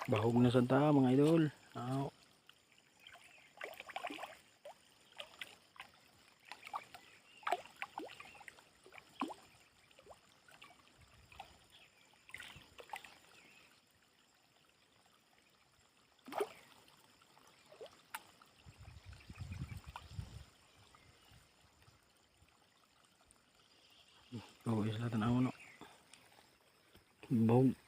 Bahog na sa ta mga idol. Aw. Oh, isla tanaw no. Bahog.